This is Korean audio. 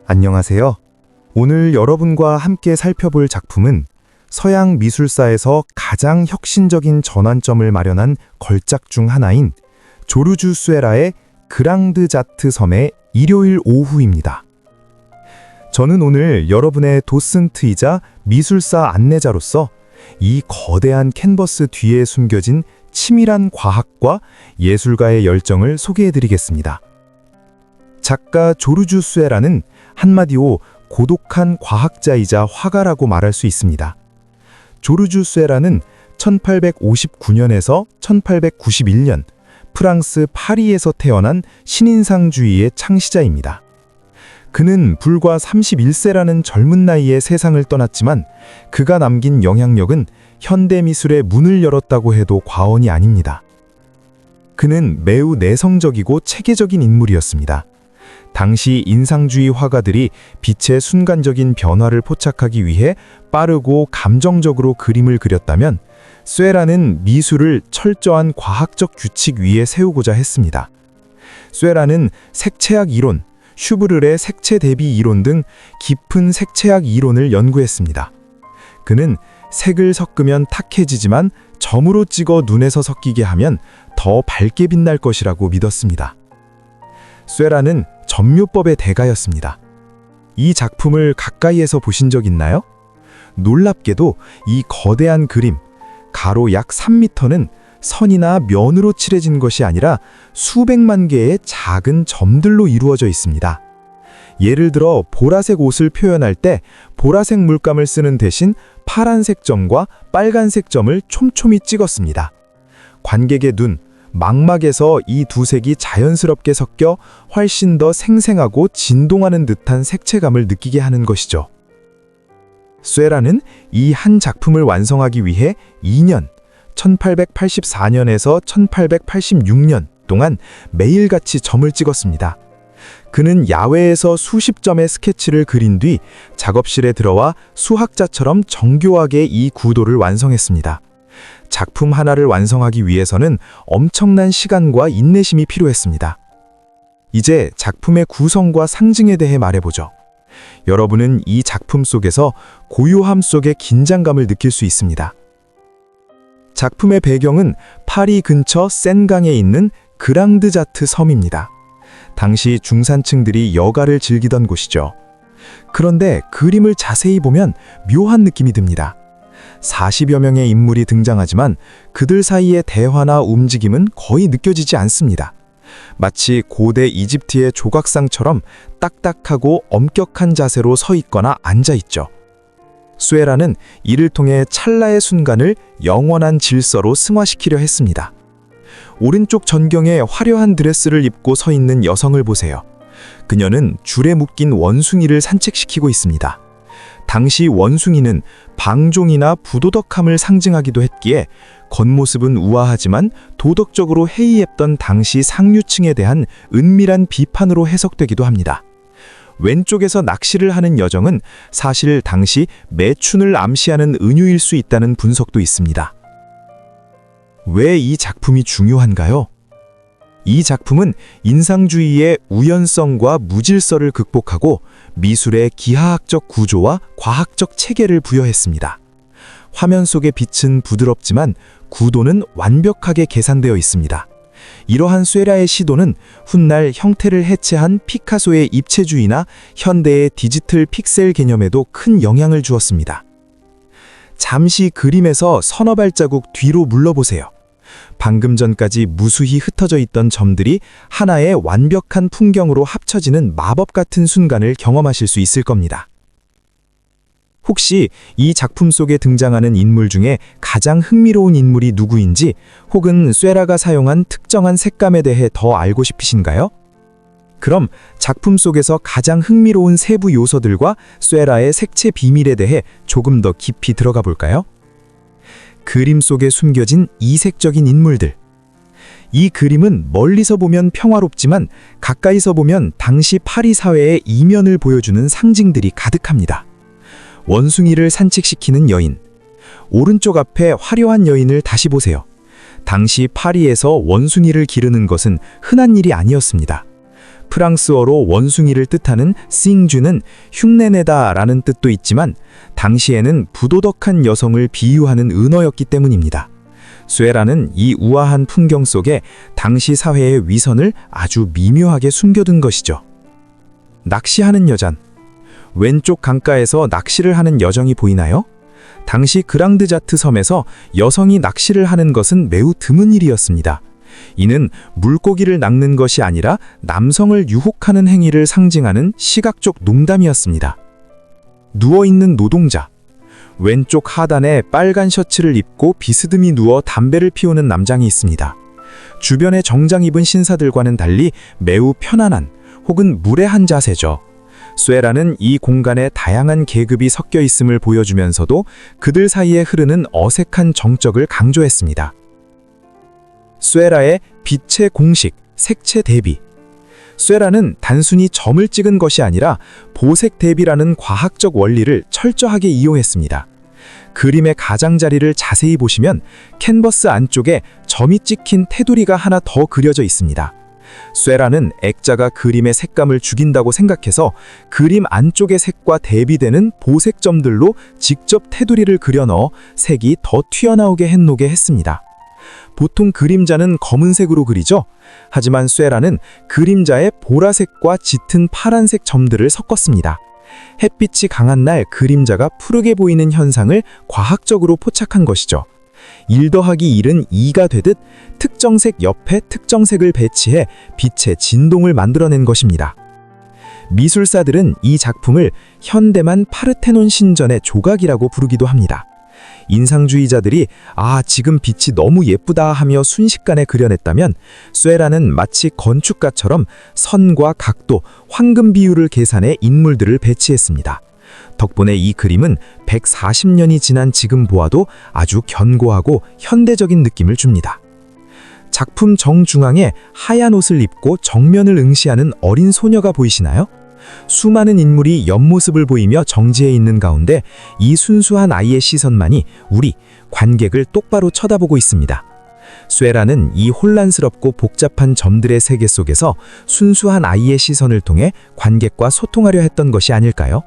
안녕하세요. 오늘 여러분과 함께 살펴볼 작품은 서양 미술사에서 가장 혁신적인 전환점을 마련한 걸작 중 하나인 조르주 수에라의 그랑드 자트 섬의 일요일 오후입니다. 저는 오늘 여러분의 도슨트이자 미술사 안내자로서 이 거대한 캔버스 뒤에 숨겨진 치밀한 과학과 예술가의 열정을 소개해드리겠습니다. 작가 조르주 수에라는 한마디로 고독한 과학자이자 화가라고 말할 수 있습니다. 조르주 수에라는 1859년에서 1891년 프랑스 파리에서 태어난 신인상주의의 창시자입니다. 그는 불과 31세라는 젊은 나이에 세상을 떠났지만 그가 남긴 영향력은 현대미술의 문을 열었다고 해도 과언이 아닙니다. 그는 매우 내성적이고 체계적인 인물이었습니다. 당시 인상주의 화가들이 빛의 순간적인 변화를 포착하기 위해 빠르고 감정적으로 그림을 그렸다면 수에라는 미술을 철저한 과학적 규칙 위에 세우고자 했습니다. 수에라는 색채학 이론, 슈브르의 색채 대비 이론 등 깊은 색채학 이론을 연구했습니다. 그는 색을 섞으면 탁해지지만 점으로 찍어 눈에서 섞이게 하면 더 밝게 빛날 것이라고 믿었습니다. 수에라는 점묘법의 대가였습니다. 이 작품을 가까이에서 보신 적 있나요? 놀랍게도 이 거대한 그림, 가로 약 3m는 선이나 면으로 칠해진 것이 아니라 수백만 개의 작은 점들로 이루어져 있습니다. 예를 들어 보라색 옷을 표현할 때 보라색 물감을 쓰는 대신 파란색 점과 빨간색 점을 촘촘히 찍었습니다. 관객의 눈, 망막에서 이 두 색이 자연스럽게 섞여 훨씬 더 생생하고 진동하는 듯한 색채감을 느끼게 하는 것이죠. 수에라는 이 한 작품을 완성하기 위해 2년, 1884년에서 1886년 동안 매일같이 점을 찍었습니다. 그는 야외에서 수십 점의 스케치를 그린 뒤 작업실에 들어와 수학자처럼 정교하게 이 구도를 완성했습니다. 작품 하나를 완성하기 위해서는 엄청난 시간과 인내심이 필요했습니다. 이제 작품의 구성과 상징에 대해 말해보죠. 여러분은 이 작품 속에서 고요함 속의 긴장감을 느낄 수 있습니다. 작품의 배경은 파리 근처 센강에 있는 그랑드 자트 섬입니다. 당시 중산층들이 여가를 즐기던 곳이죠. 그런데 그림을 자세히 보면 묘한 느낌이 듭니다. 40여 명의 인물이 등장하지만 그들 사이의 대화나 움직임은 거의 느껴지지 않습니다. 마치 고대 이집트의 조각상처럼 딱딱하고 엄격한 자세로 서 있거나 앉아 있죠. 수에라는 이를 통해 찰나의 순간을 영원한 질서로 승화시키려 했습니다. 오른쪽 전경에 화려한 드레스를 입고 서 있는 여성을 보세요. 그녀는 줄에 묶인 원숭이를 산책시키고 있습니다. 당시 원숭이는 방종이나 부도덕함을 상징하기도 했기에 겉모습은 우아하지만 도덕적으로 해이했던 당시 상류층에 대한 은밀한 비판으로 해석되기도 합니다. 왼쪽에서 낚시를 하는 여정은 사실 당시 매춘을 암시하는 은유일 수 있다는 분석도 있습니다. 왜 이 작품이 중요한가요? 이 작품은 인상주의의 우연성과 무질서를 극복하고 미술의 기하학적 구조와 과학적 체계를 부여했습니다. 화면 속의 빛은 부드럽지만 구도는 완벽하게 계산되어 있습니다. 이러한 수에라의 시도는 훗날 형태를 해체한 피카소의 입체주의나 현대의 디지털 픽셀 개념에도 큰 영향을 주었습니다. 잠시 그림에서 서너 발자국 뒤로 물러보세요. 방금 전까지 무수히 흩어져 있던 점들이 하나의 완벽한 풍경으로 합쳐지는 마법 같은 순간을 경험하실 수 있을 겁니다. 혹시 이 작품 속에 등장하는 인물 중에 가장 흥미로운 인물이 누구인지 혹은 수에라가 사용한 특정한 색감에 대해 더 알고 싶으신가요? 그럼 작품 속에서 가장 흥미로운 세부 요소들과 수에라의 색채 비밀에 대해 조금 더 깊이 들어가 볼까요? 그림 속에 숨겨진 이색적인 인물들. 이 그림은 멀리서 보면 평화롭지만 가까이서 보면 당시 파리 사회의 이면을 보여주는 상징들이 가득합니다. 원숭이를 산책시키는 여인. 오른쪽 앞에 화려한 여인을 다시 보세요. 당시 파리에서 원숭이를 기르는 것은 흔한 일이 아니었습니다. 프랑스어로 원숭이를 뜻하는 싱주는 흉내내다라는 뜻도 있지만 당시에는 부도덕한 여성을 비유하는 은어였기 때문입니다. 쇠라는 이 우아한 풍경 속에 당시 사회의 위선을 아주 미묘하게 숨겨둔 것이죠. 낚시하는 여잔. 왼쪽 강가에서 낚시를 하는 여정이 보이나요? 당시 그랑드자트 섬에서 여성이 낚시를 하는 것은 매우 드문 일이었습니다. 이는 물고기를 낚는 것이 아니라 남성을 유혹하는 행위를 상징하는 시각적 농담이었습니다. 누워있는 노동자. 왼쪽 하단에 빨간 셔츠를 입고 비스듬히 누워 담배를 피우는 남장이 있습니다. 주변에 정장 입은 신사들과는 달리 매우 편안한 혹은 무례한 자세죠. 쇠라는 이 공간에 다양한 계급이 섞여 있음을 보여주면서도 그들 사이에 흐르는 어색한 정적을 강조했습니다. 쇠라의 빛의 공식, 색채 대비. 쇠라는 단순히 점을 찍은 것이 아니라 보색 대비라는 과학적 원리를 철저하게 이용했습니다. 그림의 가장자리를 자세히 보시면 캔버스 안쪽에 점이 찍힌 테두리가 하나 더 그려져 있습니다. 쇠라는 액자가 그림의 색감을 죽인다고 생각해서 그림 안쪽의 색과 대비되는 보색점들로 직접 테두리를 그려 넣어 색이 더 튀어나오게 해놓게 했습니다. 보통 그림자는 검은색으로 그리죠. 하지만 쇠라는 그림자에 보라색과 짙은 파란색 점들을 섞었습니다. 햇빛이 강한 날 그림자가 푸르게 보이는 현상을 과학적으로 포착한 것이죠. 1 더하기 1은 2가 되듯 특정색 옆에 특정색을 배치해 빛의 진동을 만들어낸 것입니다. 미술사들은 이 작품을 현대만 파르테논 신전의 조각이라고 부르기도 합니다. 인상주의자들이 지금 빛이 너무 예쁘다 하며 순식간에 그려냈다면 쇠라는 마치 건축가처럼 선과 각도, 황금 비율을 계산해 인물들을 배치했습니다. 덕분에 이 그림은 140년이 지난 지금 보아도 아주 견고하고 현대적인 느낌을 줍니다. 작품 정중앙에 하얀 옷을 입고 정면을 응시하는 어린 소녀가 보이시나요? 수많은 인물이 옆모습을 보이며 정지해 있는 가운데 이 순수한 아이의 시선만이 우리 관객을 똑바로 쳐다보고 있습니다. 쇠라는 이 혼란스럽고 복잡한 점들의 세계 속에서 순수한 아이의 시선을 통해 관객과 소통하려 했던 것이 아닐까요?